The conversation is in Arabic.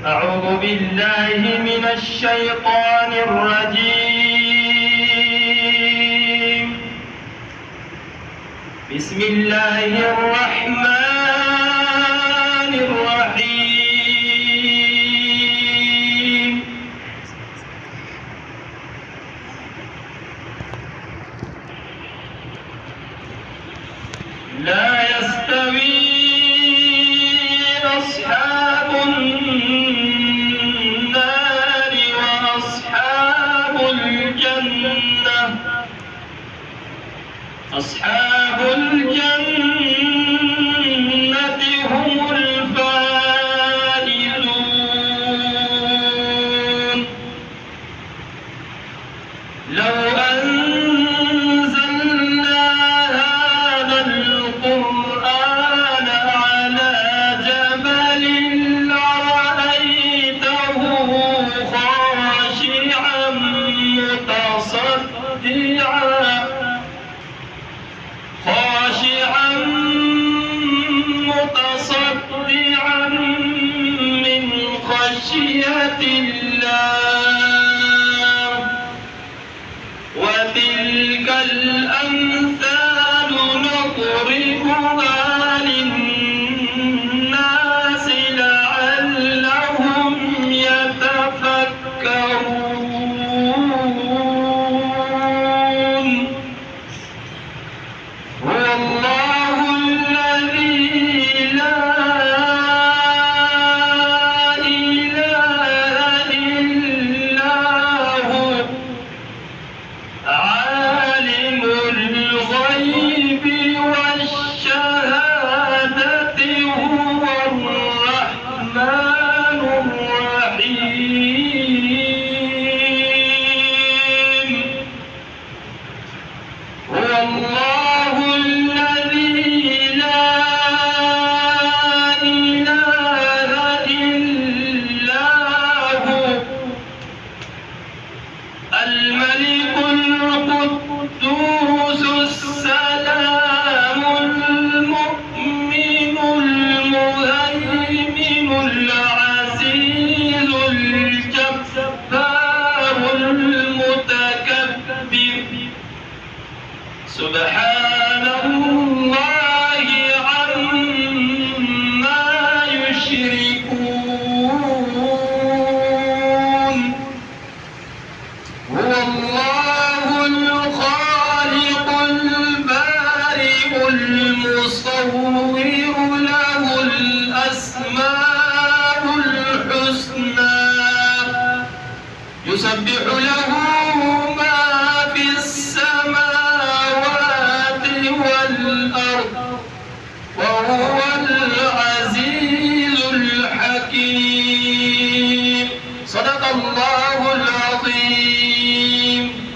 أعوذ بالله من الشيطان الرجيم. بسم الله الرحمن الرحيم. لا يستوي أصحاب النار وأصحاب الجنة. أصحاب الجنة هم الفائزون. لو أنزلنا هذا القرآن على جبل لرأيته خاشعا متصدعا من خشية الله. وتلك الأمثال نضربها للناس لعلهم يتفكرون. هو الله الذي لا إله إلا هو عالم الغيب والشهادة هو الرحمن الرحيم. هو الله الذي لا إله إلا هو الملك القدوس السلام المؤمن المهيمن العزيز الجبار المتكبر. سبحان الله عما يشركون. هو الله الخالق البارئ المصور له الأسماء الحسنى يسبح له ما في السماوات والأرض وهو العزيز الحكيم. صدق الله